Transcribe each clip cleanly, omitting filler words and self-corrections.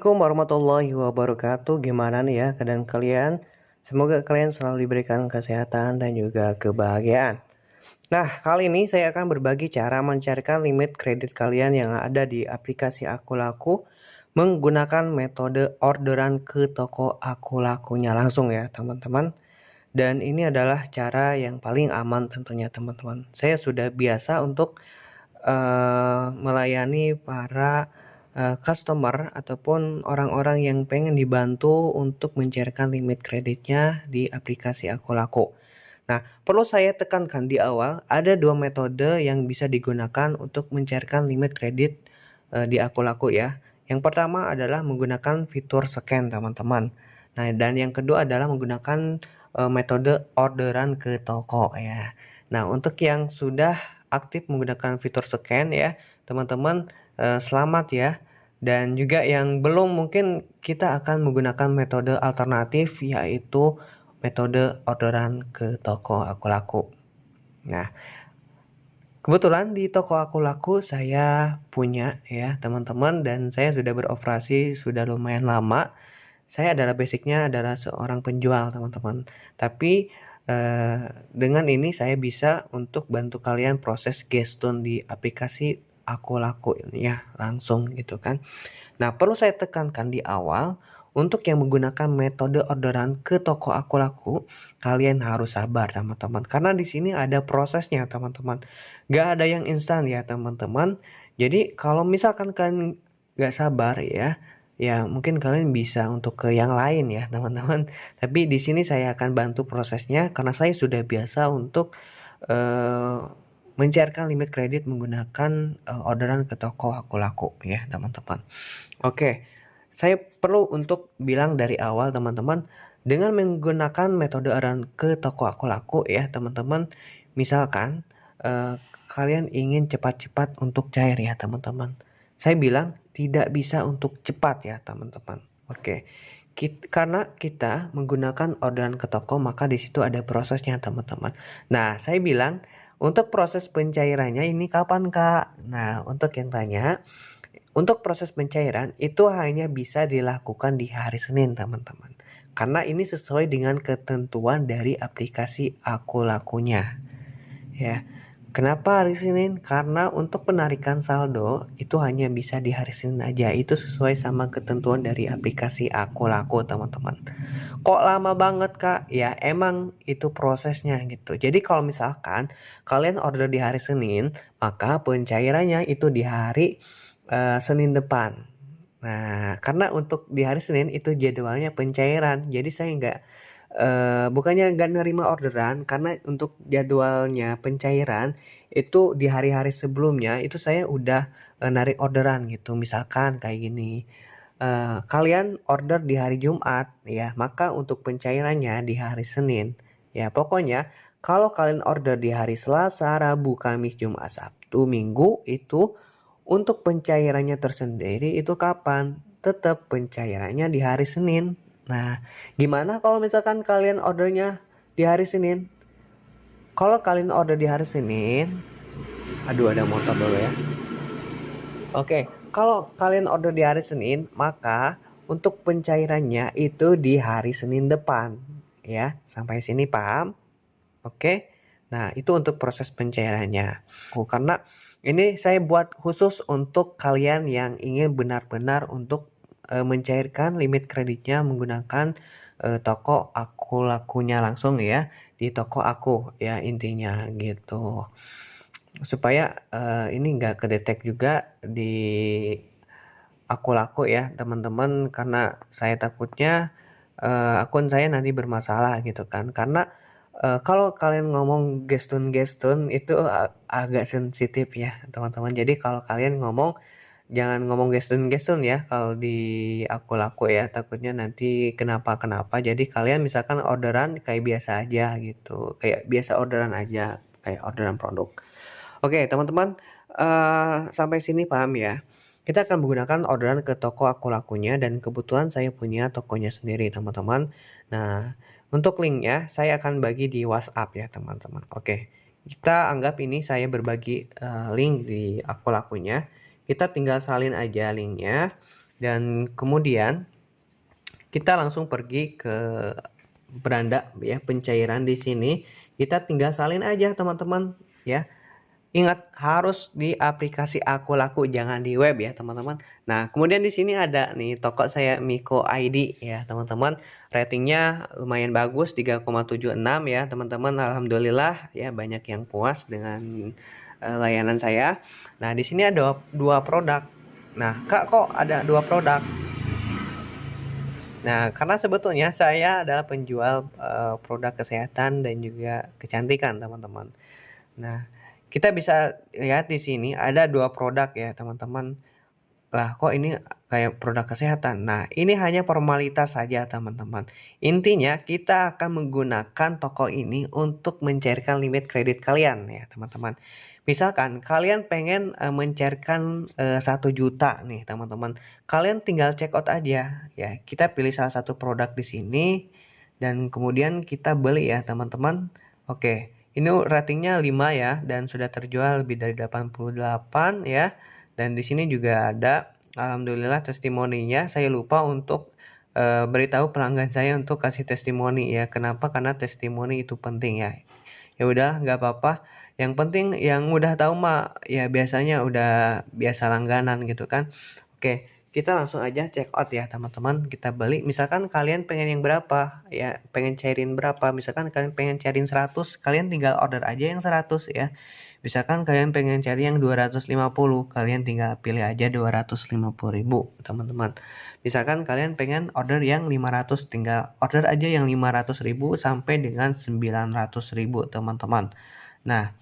Assalamualaikum warahmatullahi wabarakatuh. Gimana nih ya keadaan kalian? Semoga kalian selalu diberikan kesehatan dan juga kebahagiaan. Nah, kali ini saya akan berbagi cara mencairkan limit kredit kalian yang ada di aplikasi Akulaku menggunakan metode orderan ke toko Akulakunya langsung ya, teman-teman. Dan ini adalah cara yang paling aman tentunya, teman-teman. Saya sudah biasa untuk melayani para customer ataupun orang-orang yang pengen dibantu untuk mencairkan limit kreditnya di aplikasi Akulaku. Nah, perlu saya tekankan di awal, ada dua metode yang bisa digunakan untuk mencairkan limit kredit di Akulaku ya. Yang pertama adalah menggunakan fitur scan, teman-teman. Nah, dan yang kedua adalah menggunakan metode orderan ke toko ya. Nah, untuk yang sudah aktif menggunakan fitur scan ya, teman-teman, selamat ya. Dan juga yang belum, mungkin kita akan menggunakan metode alternatif yaitu metode orderan ke toko Akulaku. Nah, kebetulan di toko Akulaku saya punya ya teman-teman, dan saya sudah beroperasi sudah lumayan lama. Saya basicnya adalah seorang penjual, teman-teman. Tapi dengan ini saya bisa untuk bantu kalian proses gestun di aplikasi Akulaku ini ya langsung gitu kan. Nah, perlu saya tekankan di awal, untuk yang menggunakan metode orderan ke toko Akulaku, kalian harus sabar teman-teman. Karena di sini ada prosesnya teman-teman. Gak ada yang instan ya teman-teman. Jadi kalau misalkan kalian gak sabar ya, ya mungkin kalian bisa untuk ke yang lain ya teman-teman. Tapi di sini saya akan bantu prosesnya karena saya sudah biasa untuk mencairkan limit kredit menggunakan orderan ke toko Akulaku ya teman-teman. Oke, saya perlu untuk bilang dari awal teman-teman, dengan menggunakan metode orderan ke toko Akulaku ya teman-teman, misalkan kalian ingin cepat-cepat untuk cair ya teman-teman. Saya bilang tidak bisa untuk cepat ya teman-teman. Oke. Karena kita menggunakan orderan ke toko, maka di situ ada prosesnya teman-teman. Nah, saya bilang untuk proses pencairannya ini kapan Kak? Nah, untuk yang tanya, untuk proses pencairan itu hanya bisa dilakukan di hari Senin teman-teman. Karena ini sesuai dengan ketentuan dari aplikasi Akulakunya. Ya. Kenapa hari Senin? Karena untuk penarikan saldo itu hanya bisa di hari Senin aja. Itu sesuai sama ketentuan dari aplikasi Akulaku teman-teman. Kok lama banget Kak? Ya emang itu prosesnya gitu. Jadi kalau misalkan kalian order di hari Senin, maka pencairannya itu di hari Senin depan. Nah, karena untuk di hari Senin itu jadwalnya pencairan. Jadi saya bukannya nggak nerima orderan, karena untuk jadwalnya pencairan itu di hari-hari sebelumnya itu saya udah narik orderan gitu. Misalkan kayak gini, kalian order di hari Jumat ya, maka untuk pencairannya di hari Senin ya. Pokoknya kalau kalian order di hari Selasa, Rabu, Kamis, Jumat, Sabtu, Minggu, itu untuk pencairannya tersendiri itu kapan? Tetap pencairannya di hari Senin. Nah, gimana kalau misalkan kalian ordernya di hari Senin? Kalau kalian order di hari Senin, aduh ada motor dulu ya. Oke, kalau kalian order di hari Senin, maka untuk pencairannya itu di hari Senin depan. Ya, sampai sini paham? Oke. Nah, itu untuk proses pencairannya. Karena ini saya buat khusus untuk kalian yang ingin benar-benar untuk mencairkan limit kreditnya menggunakan toko Akulakunya langsung ya, di toko aku ya intinya gitu. Supaya ini nggak kedetek juga di Akulaku ya teman-teman, karena saya takutnya akun saya nanti bermasalah gitu kan. Karena kalau kalian ngomong gestun-gestun itu agak sensitif ya teman-teman. Jadi kalau kalian ngomong, jangan ngomong gestun-gestun ya kalau di Akulaku ya, takutnya nanti kenapa-kenapa. Jadi kalian misalkan orderan kayak biasa aja gitu, kayak biasa orderan aja, kayak orderan produk. Oke teman-teman, sampai sini paham ya? Kita akan menggunakan orderan ke toko Akulakunya, dan kebetulan saya punya tokonya sendiri teman-teman. Nah, untuk linknya saya akan bagi di WhatsApp ya teman-teman. Oke, kita anggap ini saya berbagi link di Akulakunya. Kita tinggal salin aja linknya. Dan kemudian kita langsung pergi ke beranda ya, pencairan di sini. Kita tinggal salin aja teman-teman ya. Ingat harus di aplikasi Aku Laku, jangan di web ya teman-teman. Nah, kemudian di sini ada nih toko saya Miko ID ya teman-teman. Ratingnya lumayan bagus 3,76 ya teman-teman. Alhamdulillah ya, banyak yang puas dengan layanan saya. Nah, di sini ada dua produk. Nah, Kak, kok ada dua produk? Nah, karena sebetulnya saya adalah penjual produk kesehatan dan juga kecantikan teman-teman. Nah, kita bisa lihat di sini ada dua produk ya teman-teman. Lah, kok ini kayak produk kesehatan? Nah, ini hanya formalitas saja teman-teman. Intinya kita akan menggunakan toko ini untuk mencairkan limit kredit kalian ya teman-teman. Misalkan kalian pengen mencairkan 1 juta nih teman-teman. Kalian tinggal check out aja ya. Kita pilih salah satu produk di sini dan kemudian kita beli ya teman-teman. Oke, ini ratingnya 5 ya dan sudah terjual lebih dari 88 ya. Dan di sini juga ada alhamdulillah testimoninya. Saya lupa untuk beritahu pelanggan saya untuk kasih testimoni ya. Kenapa? Karena testimoni itu penting ya. Ya udah, nggak apa-apa. Yang penting yang udah tahu mah ya biasanya udah biasa langganan gitu kan. Oke, kita langsung aja check out ya teman-teman. Kita beli. Misalkan kalian pengen yang berapa ya, pengen cairin berapa. Misalkan kalian pengen cairin 100, kalian tinggal order aja yang 100 ya. Misalkan kalian pengen cari yang 250, kalian tinggal pilih aja 250.000 teman-teman. Misalkan kalian pengen order yang 500, tinggal order aja yang 500.000 sampai dengan 900.000 teman-teman. Nah,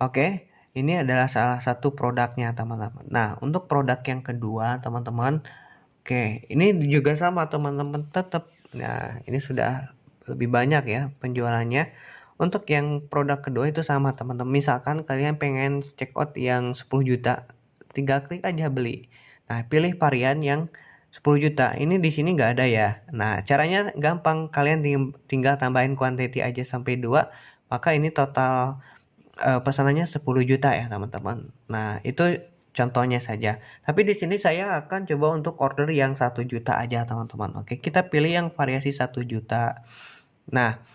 oke, ini adalah salah satu produknya teman-teman. Nah, untuk produk yang kedua teman-teman, oke, ini juga sama teman-teman tetap. Nah, ini sudah lebih banyak ya penjualannya. Untuk yang produk kedua itu sama teman-teman. Misalkan kalian pengen check out yang 10 juta, tinggal klik aja beli. Nah, pilih varian yang 10 juta. Ini di sini nggak ada ya. Nah, caranya gampang. Kalian tinggal tambahin quantity aja sampai 2, maka ini total pesanannya 10 juta ya teman-teman. Nah, itu contohnya saja. Tapi di sini saya akan coba untuk order yang 1 juta aja teman-teman. Oke, kita pilih yang variasi 1 juta. Nah,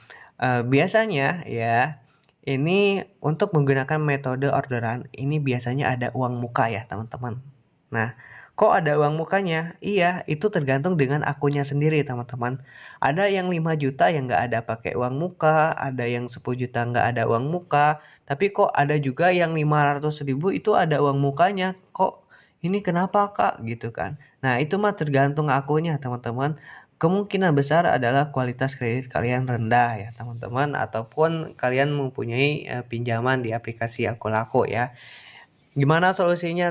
biasanya ya, ini untuk menggunakan metode orderan, ini biasanya ada uang muka ya teman-teman. Nah, kok ada uang mukanya? Iya, itu tergantung dengan akunnya sendiri teman-teman. Ada yang 5 juta yang nggak ada pakai uang muka, ada yang 10 juta nggak ada uang muka, tapi kok ada juga yang 500.000 itu ada uang mukanya. Kok ini kenapa Kak? Gitu kan. Nah, itu mah tergantung akunnya teman-teman. Kemungkinan besar adalah kualitas kredit kalian rendah ya teman-teman, ataupun kalian mempunyai pinjaman di aplikasi Aku Laku ya. Gimana solusinya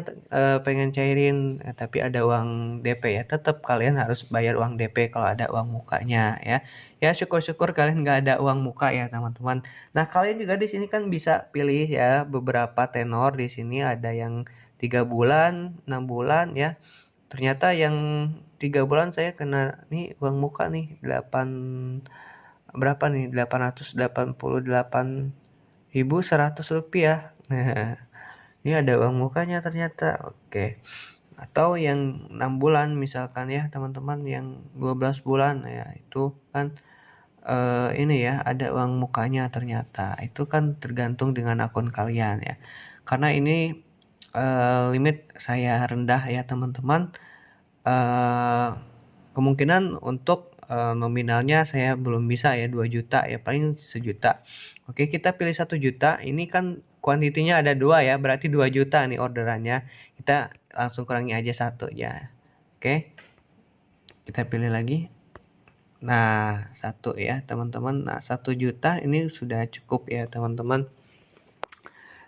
pengen cairin tapi ada uang DP ya, tetap kalian harus bayar uang DP kalau ada uang mukanya ya. Ya syukur-syukur kalian nggak ada uang muka ya teman-teman. Nah, kalian juga di sini kan bisa pilih ya beberapa tenor. Di sini ada yang 3 bulan, 6 bulan ya. Ternyata yang 3 bulan saya kena nih uang muka nih 8 berapa nih, 888.100 rupiah. Nah, ini ada uang mukanya ternyata. Oke. Atau yang 6 bulan misalkan ya teman-teman, yang 12 bulan ya itu kan ini ya ada uang mukanya ternyata. Itu kan tergantung dengan akun kalian ya. Karena ini limit saya rendah ya teman-teman. Kemungkinan untuk nominalnya saya belum bisa ya 2 juta ya, paling 1 juta. Oke, kita pilih 1 juta. Ini kan kuantitinya ada 2 ya, berarti 2 juta nih orderannya. Kita langsung kurangi aja 1 ya. Oke, kita pilih lagi. Nah, 1 ya teman-teman. Nah, 1 juta ini sudah cukup ya teman-teman.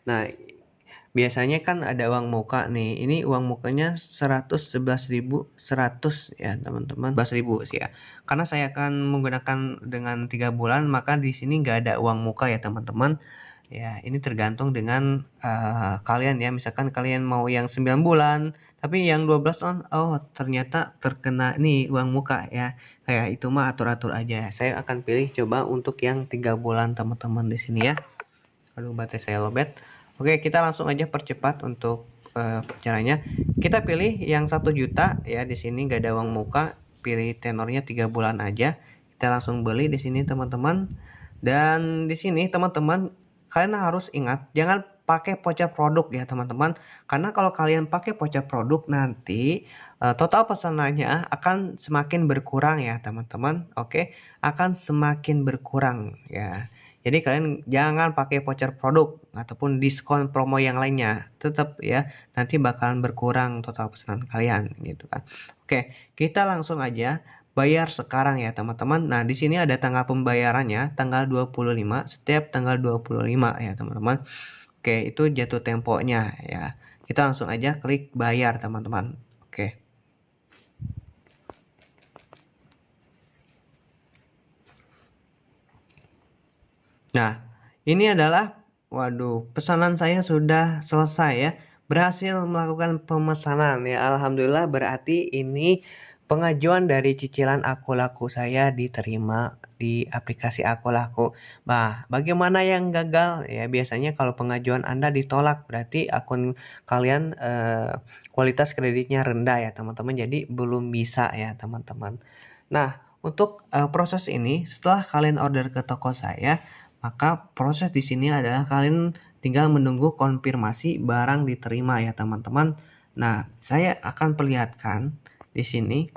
Nah, biasanya kan ada uang muka nih. Ini uang mukanya 111.100 ya, teman-teman. 11.000 sih ya. Karena saya akan menggunakan dengan 3 bulan, maka di sini nggak ada uang muka ya, teman-teman. Ya, ini tergantung dengan kalian ya. Misalkan kalian mau yang 9 bulan, tapi yang 12 tahun, oh ternyata terkena nih uang muka ya. Kayak itu mah atur-atur aja. Saya akan pilih coba untuk yang 3 bulan, teman-teman di sini ya. Aduh, baterai saya lowbat. Oke, kita langsung aja percepat untuk caranya. Kita pilih yang 1 juta ya, di sini nggak ada uang muka, pilih tenornya 3 bulan aja. Kita langsung beli di sini teman-teman. Dan di sini teman-teman kalian harus ingat jangan pakai voucher produk ya teman-teman. Karena kalau kalian pakai voucher produk nanti total pesanannya akan semakin berkurang ya teman-teman. Oke, akan semakin berkurang ya. Jadi kalian jangan pakai voucher produk ataupun diskon promo yang lainnya. Tetap ya, nanti bakalan berkurang total pesanan kalian gitu kan. Oke, kita langsung aja bayar sekarang ya teman-teman. Nah, di sini ada tanggal pembayarannya tanggal 25, setiap tanggal 25 ya teman-teman. Oke, itu jatuh temponya ya. Kita langsung aja klik bayar teman-teman. Oke. Nah, ini adalah waduh, pesanan saya sudah selesai ya. Berhasil melakukan pemesanan ya. Alhamdulillah, berarti ini pengajuan dari cicilan Aku Laku saya diterima di aplikasi Aku Laku. Nah, bagaimana yang gagal? Ya, biasanya kalau pengajuan Anda ditolak berarti akun kalian kualitas kreditnya rendah ya, teman-teman. Jadi belum bisa ya, teman-teman. Nah, untuk proses ini setelah kalian order ke toko saya, maka proses di sini adalah kalian tinggal menunggu konfirmasi barang diterima ya teman-teman. Nah, saya akan perlihatkan di sini.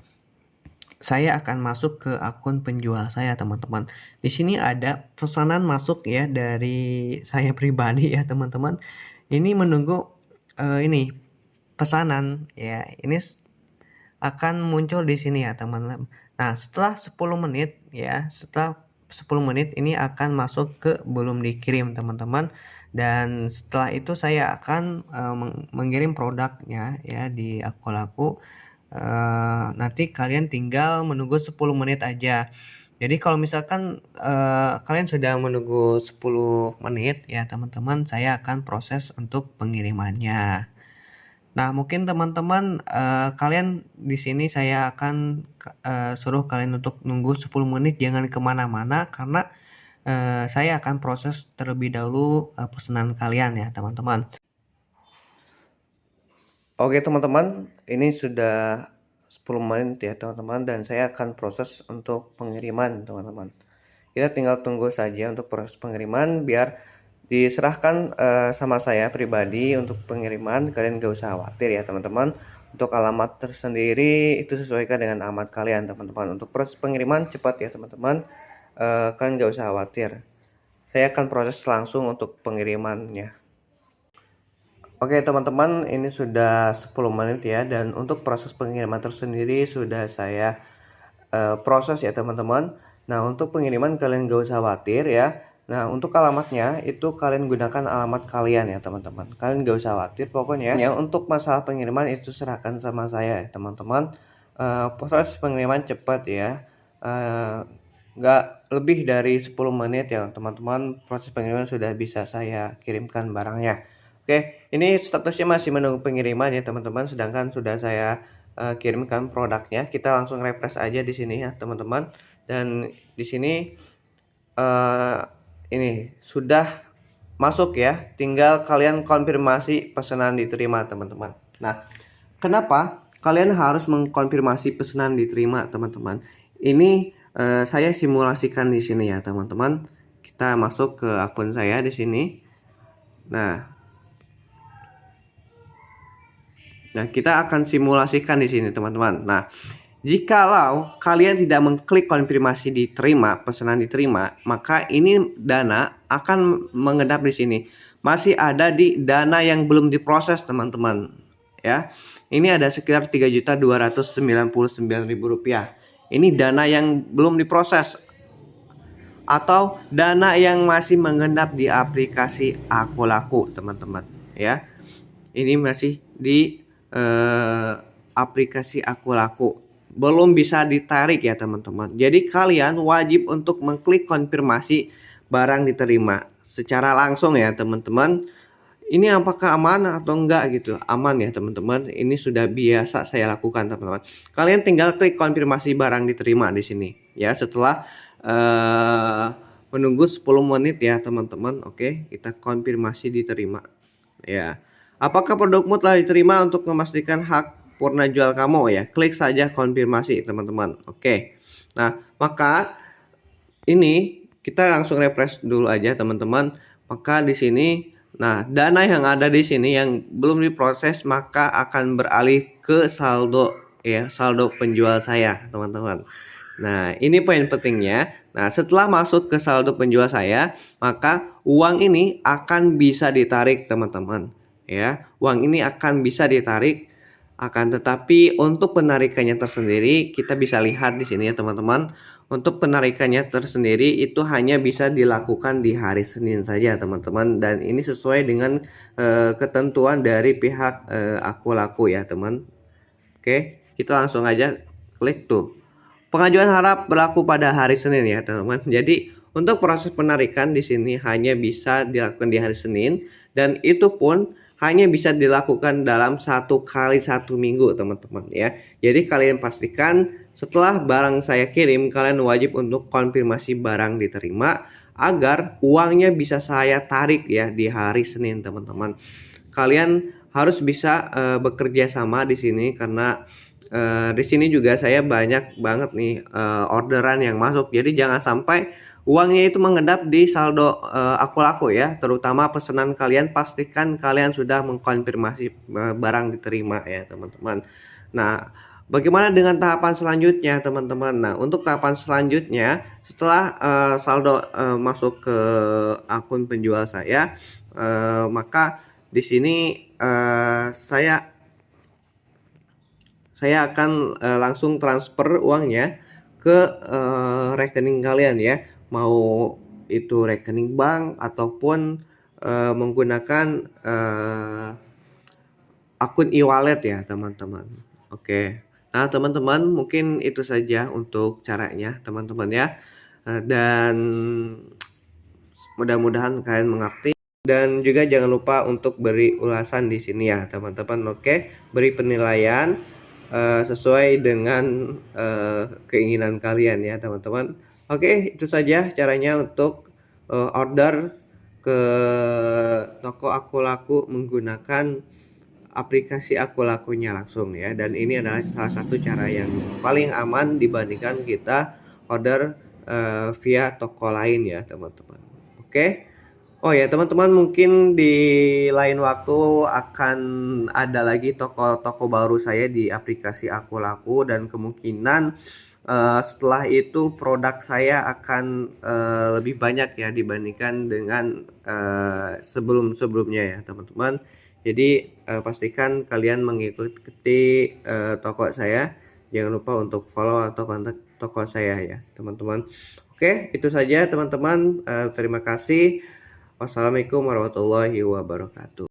Saya akan masuk ke akun penjual saya teman-teman. Di sini ada pesanan masuk ya dari saya pribadi ya teman-teman. Ini menunggu ini pesanan ya. Ini akan muncul di sini ya teman-teman. Nah, setelah 10 menit ya, setelah 10 menit ini akan masuk ke belum dikirim teman-teman. Dan setelah itu saya akan mengirim produknya ya di Aku Laku. Nanti kalian tinggal menunggu 10 menit aja. Jadi kalau misalkan kalian sudah menunggu 10 menit ya teman-teman, saya akan proses untuk pengirimannya. Nah, mungkin teman-teman kalian di sini saya akan suruh kalian untuk nunggu 10 menit, jangan kemana-mana karena saya akan proses terlebih dahulu pesanan kalian ya teman-teman. Oke teman-teman, ini sudah 10 menit ya teman-teman, dan saya akan proses untuk pengiriman teman-teman. Kita tinggal tunggu saja untuk proses pengiriman biar diserahkan sama saya pribadi untuk pengiriman. Kalian gak usah khawatir ya teman-teman. Untuk alamat tersendiri itu sesuaikan dengan alamat kalian teman-teman. Untuk proses pengiriman cepat ya teman-teman. Kalian gak usah khawatir. Saya akan proses langsung untuk pengirimannya. Oke teman-teman, ini sudah 10 menit ya, dan untuk proses pengiriman tersendiri sudah saya proses ya teman-teman. Nah, untuk pengiriman kalian gak usah khawatir ya. Nah, untuk alamatnya itu kalian gunakan alamat kalian ya teman-teman. Kalian gak usah khawatir, pokoknya ya untuk masalah pengiriman itu serahkan sama saya ya teman-teman. Proses pengiriman cepat ya. Gak lebih dari 10 menit ya teman-teman, proses pengiriman sudah bisa saya kirimkan barangnya. Oke, ini statusnya masih menunggu pengiriman ya teman-teman, sedangkan sudah saya kirimkan produknya. Kita langsung refresh aja di sini ya teman-teman. Dan di sini ini sudah masuk ya, tinggal kalian konfirmasi pesanan diterima teman-teman. Nah, kenapa kalian harus mengkonfirmasi pesanan diterima teman-teman? Ini saya simulasikan di sini ya teman-teman. Kita masuk ke akun saya di sini. Nah, kita akan simulasikan di sini teman-teman. Nah, jikalau kalian tidak mengklik konfirmasi diterima, pesanan diterima, maka ini dana akan mengendap di sini. Masih ada di dana yang belum diproses teman-teman. Ya, ini ada sekitar 3.299.000 rupiah. Ini dana yang belum diproses atau dana yang masih mengendap di aplikasi Aku Laku teman-teman. Ya, ini masih di aplikasi Aku Laku, belum bisa ditarik ya teman-teman. Jadi kalian wajib untuk mengklik konfirmasi barang diterima secara langsung ya teman-teman. Ini apakah aman atau enggak gitu? Aman ya teman-teman. Ini sudah biasa saya lakukan teman-teman. Kalian tinggal klik konfirmasi barang diterima di sini ya, setelah menunggu 10 menit ya teman-teman. Oke, kita konfirmasi diterima ya. Apakah produkmu telah diterima? Untuk memastikan hak purna jual kamu ya, klik saja konfirmasi teman-teman. Oke. Nah, maka ini kita langsung refresh dulu aja teman-teman. Maka di sini, nah dana yang ada di sini yang belum diproses maka akan beralih ke saldo ya, saldo penjual saya teman-teman. Nah, ini poin pentingnya. Nah, setelah masuk ke saldo penjual saya, maka uang ini akan bisa ditarik, teman-teman. Ya, uang ini akan bisa ditarik. Akan tetapi untuk penarikannya tersendiri, kita bisa lihat di sini ya, teman-teman. Untuk penarikannya tersendiri itu hanya bisa dilakukan di hari Senin saja, teman-teman. Dan ini sesuai dengan ketentuan dari pihak Aku Laku ya, teman. Oke, kita langsung aja klik tuh. Pengajuan harap berlaku pada hari Senin ya, teman-teman. Jadi, untuk proses penarikan di sini hanya bisa dilakukan di hari Senin dan itu pun hanya bisa dilakukan dalam 1 kali 1 minggu, teman-teman ya. Jadi kalian pastikan setelah barang saya kirim, kalian wajib untuk konfirmasi barang diterima agar uangnya bisa saya tarik ya di hari Senin, teman-teman. Kalian harus bisa bekerja sama di sini karena di sini juga saya banyak banget nih orderan yang masuk. Jadi jangan sampai uangnya itu mengendap di saldo Aku Laku ya. Terutama pesanan kalian, pastikan kalian sudah mengkonfirmasi barang diterima ya, teman-teman. Nah, bagaimana dengan tahapan selanjutnya, teman-teman? Nah, untuk tahapan selanjutnya setelah saldo masuk ke akun penjual saya, maka di sini saya akan langsung transfer uangnya ke rekening kalian ya, mau itu rekening bank ataupun menggunakan akun e-wallet ya, teman-teman. Oke. Nah, teman-teman, mungkin itu saja untuk caranya, teman-teman ya. Dan mudah-mudahan kalian mengerti. Dan juga jangan lupa untuk beri ulasan di sini ya, teman-teman. Oke, beri penilaian sesuai dengan keinginan kalian ya, teman-teman. Oke, itu saja caranya untuk order ke toko Aku Laku menggunakan aplikasi Aku Lakunya langsung ya. Dan ini adalah salah satu cara yang paling aman dibandingkan kita order via toko lain ya, teman-teman. Oke. Oh ya, teman-teman, mungkin di lain waktu akan ada lagi toko-toko baru saya di aplikasi Aku Laku dan kemungkinan setelah itu produk saya akan lebih banyak ya dibandingkan dengan sebelum-sebelumnya ya, teman-teman. Jadi pastikan kalian mengikuti toko saya. Jangan lupa untuk follow atau kontak toko saya ya, teman-teman. Oke, itu saja teman-teman. Terima kasih. Wassalamualaikum warahmatullahi wabarakatuh.